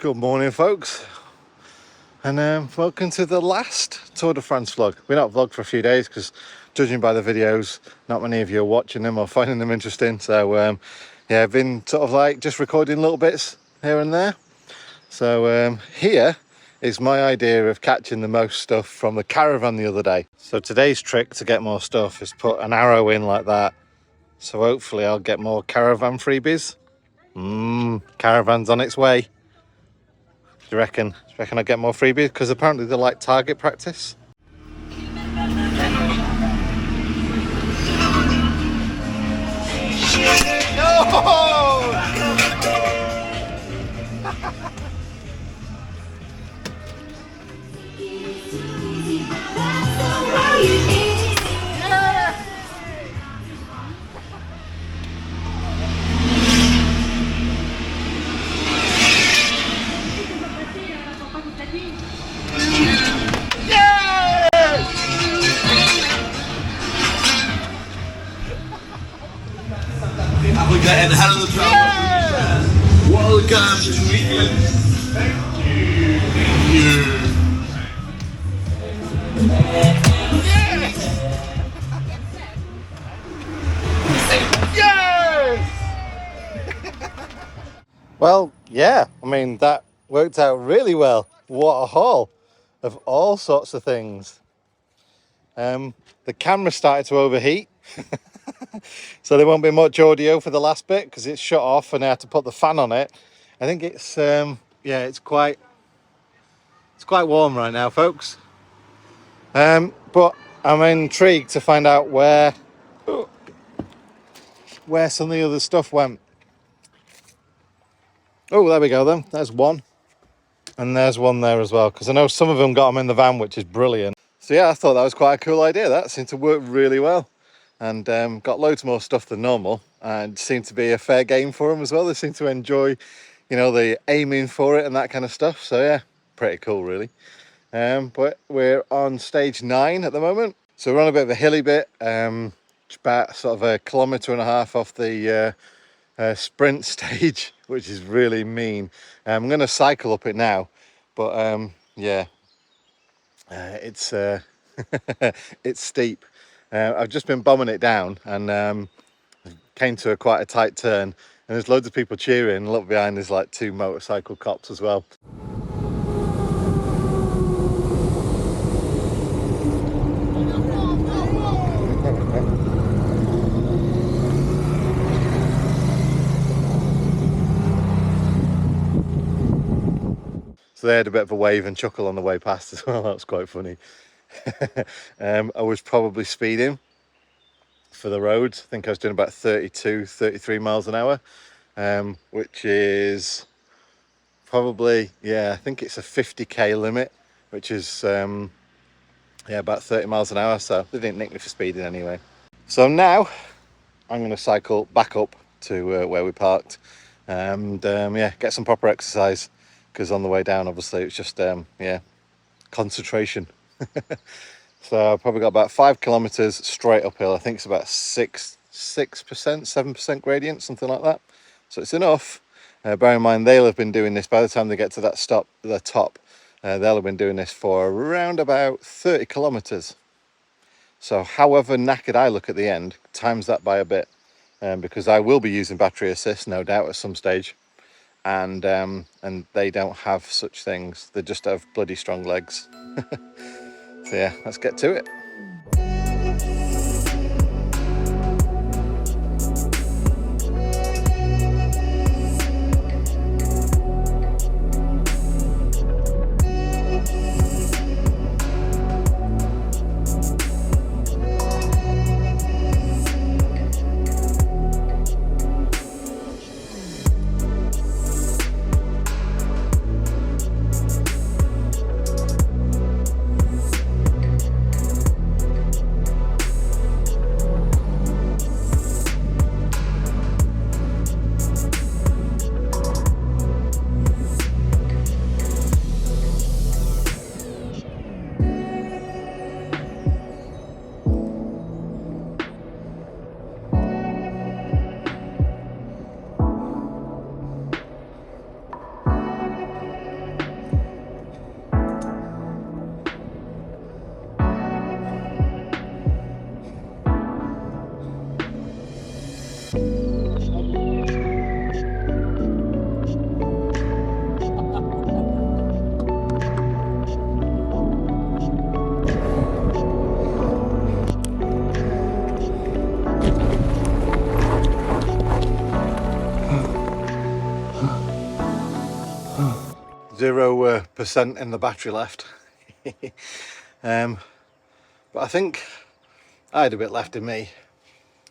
Good morning, folks, and welcome to the last Tour de France vlog. We're not vlogged for a few days because, judging by the videos, not many of you are watching them or finding them interesting. So yeah, I've been sort of like just recording little bits here and there. So here is my idea of catching the most stuff from the caravan the other day. So today's trick to get more stuff is put an arrow in like that. So hopefully I'll get more caravan freebies. Caravan's on its way. Do you reckon I get more freebies? Because apparently they like target practice. No! And hello, travelers. Welcome to England. Thank you. Thank you. Yes! Well, yeah, I mean, that worked out really well. What a haul of all sorts of things. The camera started to overheat. So there won't be much audio for the last bit because it's shut off and I had to put the fan on it. I think it's yeah, it's quite warm right now, folks. But I'm intrigued to find out where some of the other stuff went. Oh, there we go then. There's one. And there's one there as well, because I know some of them got them in the van, which is brilliant. So yeah, I thought that was quite a cool idea. That seemed to work really well. And got loads more stuff than normal, and seemed to be a fair game for them as well. They seem to enjoy, you know, the aiming for it and that kind of stuff. So yeah, pretty cool really. But we're on stage 9 at the moment, so we're on a bit of a hilly bit, about sort of 1.5 kilometers off the sprint stage, which is really mean. I'm going to cycle up it now, but yeah, it's it's steep. I've just been bombing it down and came to quite a tight turn, and there's loads of people cheering. Look behind, there's like 2 motorcycle cops as well. So they had a bit of a wave and chuckle on the way past as well. That was quite funny. I was probably speeding for the roads. I think I was doing about 32, 33 miles an hour, which is probably, yeah, I think it's a 50k limit, which is yeah, about 30 miles an hour. So they didn't nick me for speeding anyway. So now I'm going to cycle back up to where we parked and yeah, get some proper exercise, because on the way down obviously it's just yeah, concentration. So I've probably got about 5 kilometers straight uphill. I think it's about 6%, 7% gradient, something like that. So it's enough. Bear in mind, they'll have been doing this by the time they get to that stop, the top. They'll have been doing this for around about 30 kilometers. So however knackered I look at the end, times that by a bit, because I will be using battery assist, no doubt, at some stage. And they don't have such things. They just have bloody strong legs. So yeah, let's get to it. 0% in the battery left. But I think I had a bit left in me.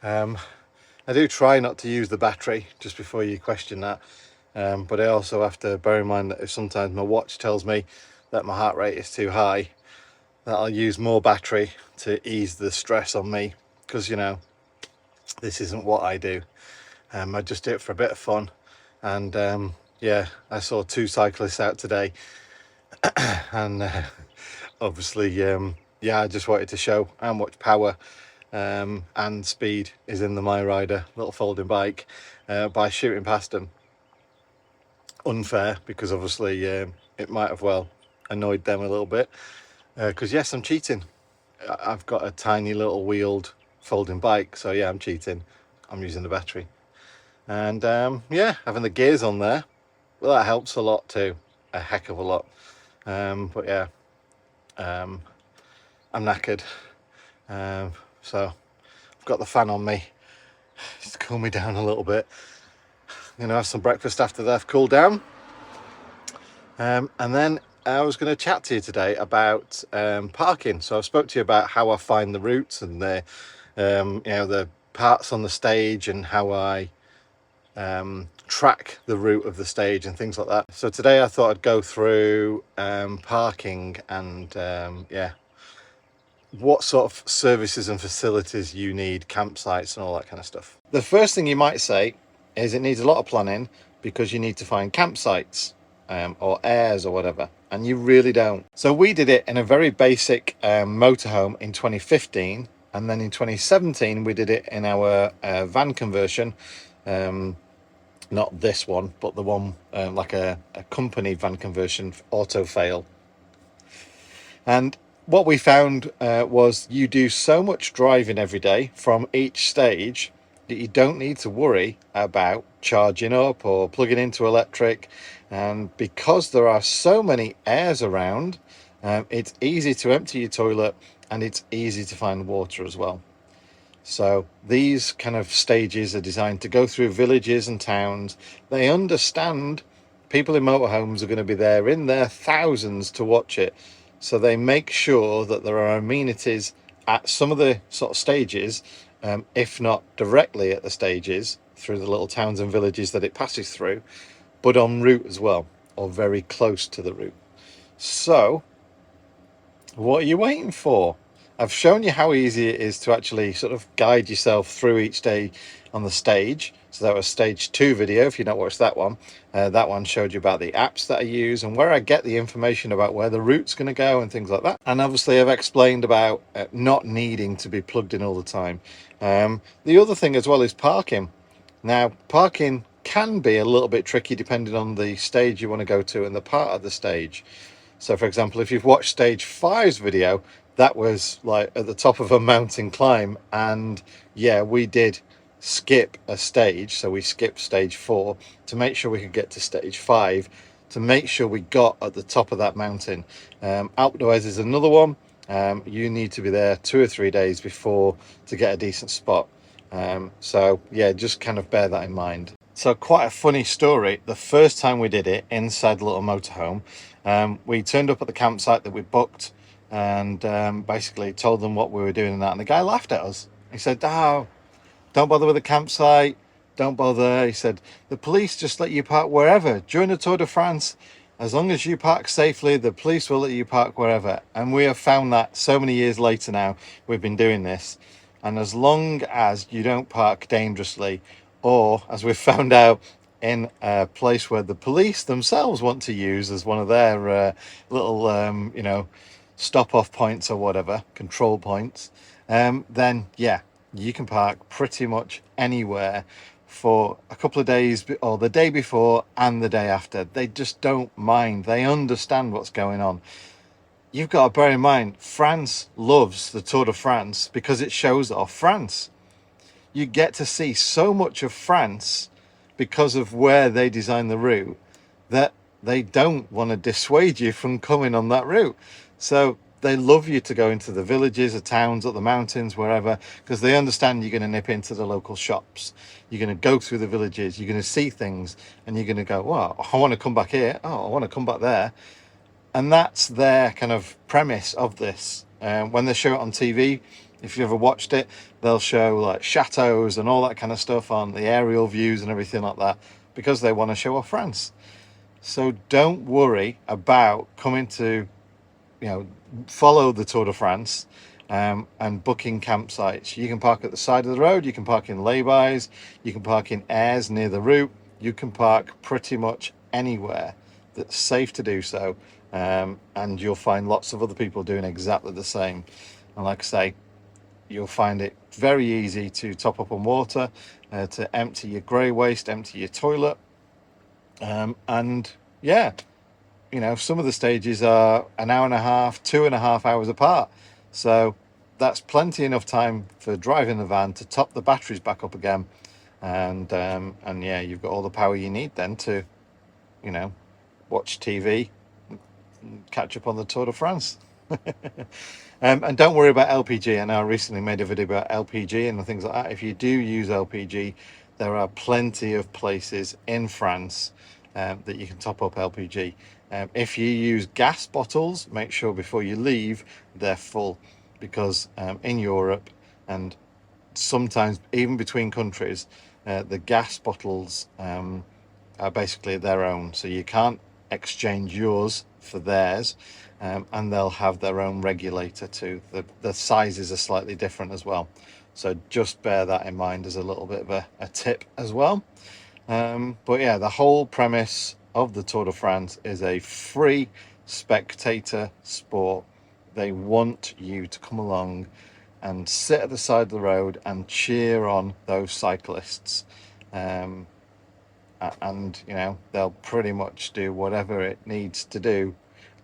I do try not to use the battery, just before you question that. But I also have to bear in mind that if sometimes my watch tells me that my heart rate is too high, that I'll use more battery to ease the stress on me, because you know, this isn't what I do. I just do it for a bit of fun. And yeah, I saw 2 cyclists out today, and obviously yeah, I just wanted to show how much power and speed is in the My Rider little folding bike by shooting past them. Unfair, because obviously it might have well annoyed them a little bit, because yes, I'm cheating. I've got a tiny little wheeled folding bike, so yeah, I'm cheating. I'm using the battery. And yeah, having the gears on there, well, that helps a lot too, a heck of a lot. But yeah, I'm knackered, so I've got the fan on me just to cool me down a little bit. I'm gonna have some breakfast after that, cool down, and then I was going to chat to you today about parking. So I spoke to you about how I find the routes and the you know, the parts on the stage, and how I track the route of the stage and things like that. So today I thought I'd go through parking and yeah, what sort of services and facilities you need, campsites and all that kind of stuff. The first thing you might say is it needs a lot of planning, because you need to find campsites or airs or whatever, and you really don't. So we did it in a very basic motorhome in 2015, and then in 2017 we did it in our van conversion, not this one, but the one like a company van conversion, auto fail. And what we found was you do so much driving every day from each stage that you don't need to worry about charging up or plugging into electric. And because there are so many airs around, it's easy to empty your toilet, and it's easy to find water as well. So these kind of stages are designed to go through villages and towns. They understand people in motorhomes are going to be there in their thousands to watch it. So they make sure that there are amenities at some of the sort of stages, if not directly at the stages through the little towns and villages that it passes through, but en route as well, or very close to the route. So what are you waiting for? I've shown you how easy it is to actually sort of guide yourself through each day on the stage. So that was stage 2 video. If you've not watched that one showed you about the apps that I use and where I get the information about where the route's going to go and things like that. And obviously I've explained about not needing to be plugged in all the time. The other thing as well is parking. Now, parking can be a little bit tricky depending on the stage you want to go to and the part of the stage. So for example, if you've watched stage 5's video, that was like at the top of a mountain climb, and yeah, we did skip a stage. So we skipped stage 4 to make sure we could get to stage 5, to make sure we got at the top of that mountain. Otherwise there's another one. You need to be there 2 or 3 days before to get a decent spot. So yeah, just kind of bear that in mind. So quite a funny story. The first time we did it inside the little motorhome, we turned up at the campsite that we booked, and basically told them what we were doing and that. And the guy laughed at us. He said, "Oh, don't bother with the campsite. Don't bother." He said, "The police just let you park wherever. During the Tour de France, as long as you park safely, the police will let you park wherever." And we have found that so many years later now, we've been doing this. And as long as you don't park dangerously, or as we've found out, in a place where the police themselves want to use as one of their little, you know, stop off points or whatever, control points, then yeah, you can park pretty much anywhere for a couple of days, or the day before and the day after. They just don't mind. They understand what's going on. You've got to bear in mind, France loves the Tour de France because it shows off France. You get to see so much of France because of where they design the route, that they don't want to dissuade you from coming on that route. So they love you to go into the villages, the towns, up the mountains, wherever, because they understand you're going to nip into the local shops. You're going to go through the villages. You're going to see things, and you're going to go, "Wow, I want to come back here. Oh, I want to come back there." And that's their kind of premise of this. When they show it on TV, if you ever watched it, they'll show like chateaus and all that kind of stuff on the aerial views and everything like that, because they want to show off France. So don't worry about coming to, follow the Tour de France, and booking campsites. You can park at the side of the road, you can park in laybys, you can park in airs near the route, you can park pretty much anywhere that's safe to do so, and you'll find lots of other people doing exactly the same. And like I say, you'll find it very easy to top up on water, to empty your grey waste, empty your toilet, and yeah, some of the stages are an hour and a half, 2.5 hours apart. So that's plenty enough time for driving the van to top the batteries back up again. And yeah, you've got all the power you need then to, watch TV, catch up on the Tour de France. And don't worry about LPG. I know I recently made a video about LPG and things like that. If you do use LPG, there are plenty of places in France that you can top up LPG. If you use gas bottles, make sure before you leave they're full, because in Europe and sometimes even between countries, the gas bottles are basically their own, so you can't exchange yours for theirs, and they'll have their own regulator too. The sizes are slightly different as well, so just bear that in mind as a little bit of a tip as well. But yeah, the whole premise of the Tour de France is a free spectator sport. They want you to come along and sit at the side of the road and cheer on those cyclists. And they'll pretty much do whatever it needs to do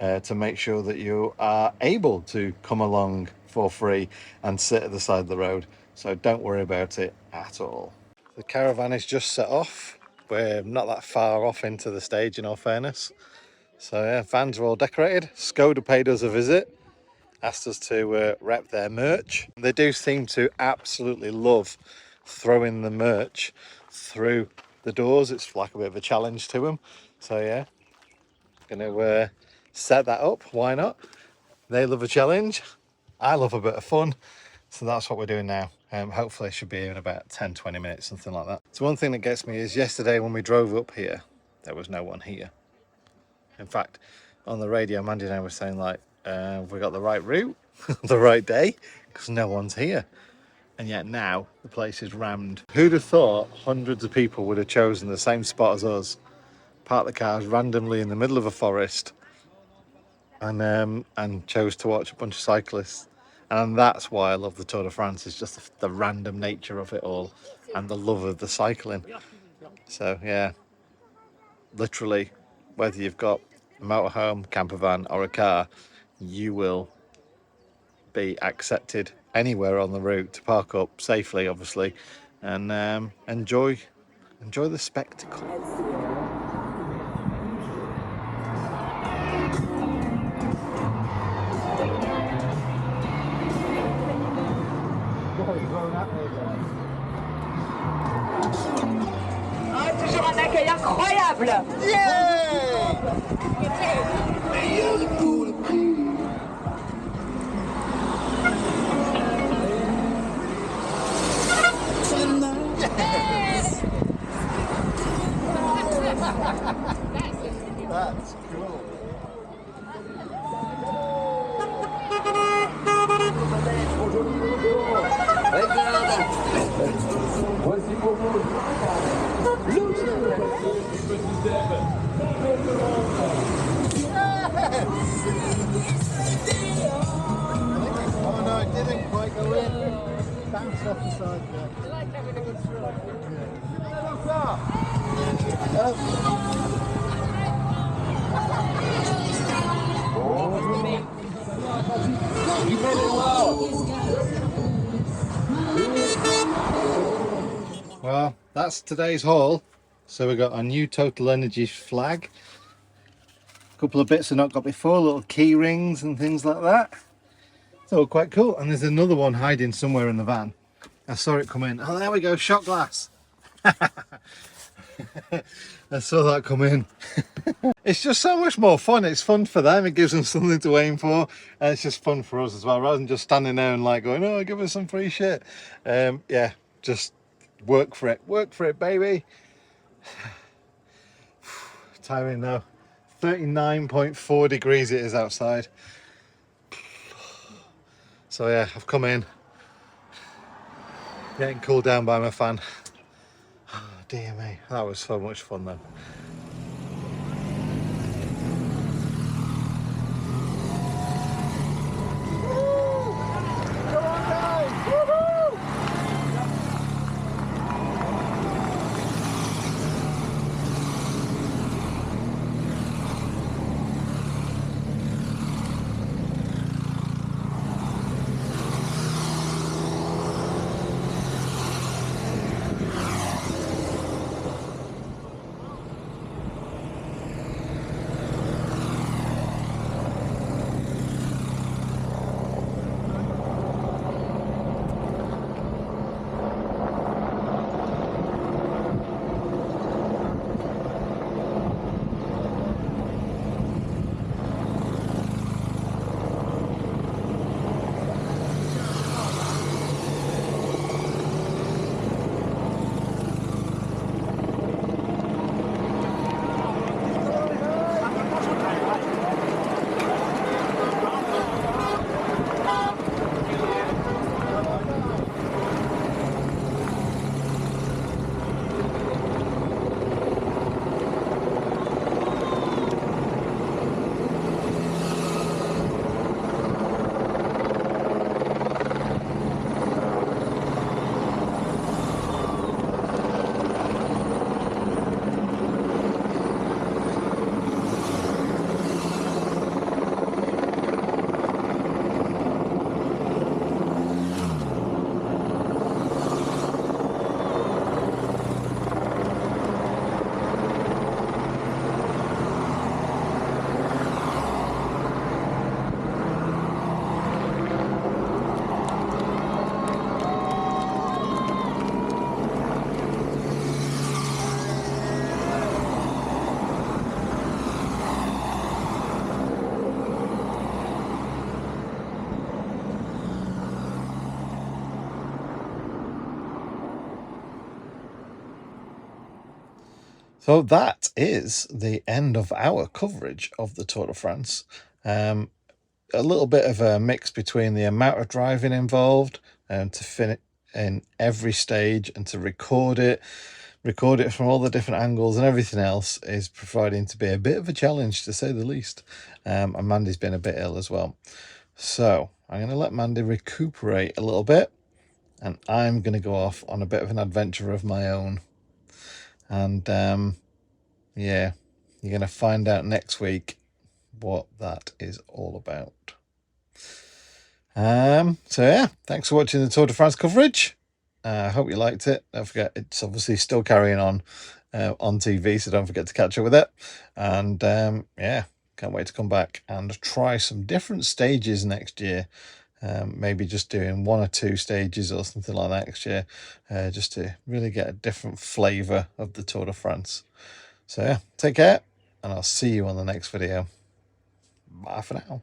to make sure that you are able to come along for free and sit at the side of the road. So don't worry about it at all. The caravan is just set off. We're not that far off into the stage, in all fairness. So yeah, vans are all decorated. Skoda paid us a visit, asked us to rep their merch. They do seem to absolutely love throwing the merch through the doors. It's like a bit of a challenge to them. So yeah, gonna set that up. Why not? They love a challenge. I love a bit of fun. So that's what we're doing now. Hopefully it should be in about 10-20 minutes, something like that. So one thing that gets me is yesterday when we drove up here, there was no one here. In fact, on the radio, Mandy and I were saying, like, have we got the right route, the right day? Because no one's here. And yet now the place is rammed. Who'd have thought hundreds of people would have chosen the same spot as us, parked the cars randomly in the middle of a forest, and chose to watch a bunch of cyclists. And that's why I love the Tour de France, is just the random nature of it all and the love of the cycling. So yeah, literally, whether you've got a motorhome, camper van or a car, you will be accepted anywhere on the route to park up safely, obviously, and enjoy the spectacle. Toujours un accueil incroyable. That's cool. Voici pour vous Oh no, it didn't quite go in. Bounced off the side there. I like having a good throw. You made it well. Well, that's today's haul. So we got a new Total Energies flag, a couple of bits I've not got before, little key rings and things like that. So quite cool. And there's another one hiding somewhere in the van. I saw it come in. Oh, there we go, shot glass. I saw that come in. It's just so much more fun. It's fun for them. It gives them something to aim for. And it's just fun for us as well, rather than just standing there and like going, oh, give us some free shit. Yeah, just work for it. Work for it, baby. Tiring now. 39.4 degrees it is outside. So yeah, I've come in. Getting cooled down by my fan. Oh, dear me, that was so much fun though. So that is the end of our coverage of the Tour de France. A little bit of a mix between the amount of driving involved and to finish in every stage and to record it from all the different angles and everything else is proving to be a bit of a challenge, to say the least. And Mandy's been a bit ill as well. So I'm going to let Mandy recuperate a little bit and I'm going to go off on a bit of an adventure of my own. And yeah, you're going to find out next week what that is all about. So yeah, thanks for watching the Tour de France coverage. I hope you liked it. Don't forget, it's obviously still carrying on TV, so don't forget to catch up with it. And yeah, can't wait to come back and try some different stages next year. Maybe just doing 1 or 2 stages or something like that next year, just to really get a different flavour of the Tour de France. So yeah, take care, and I'll see you on the next video. Bye for now.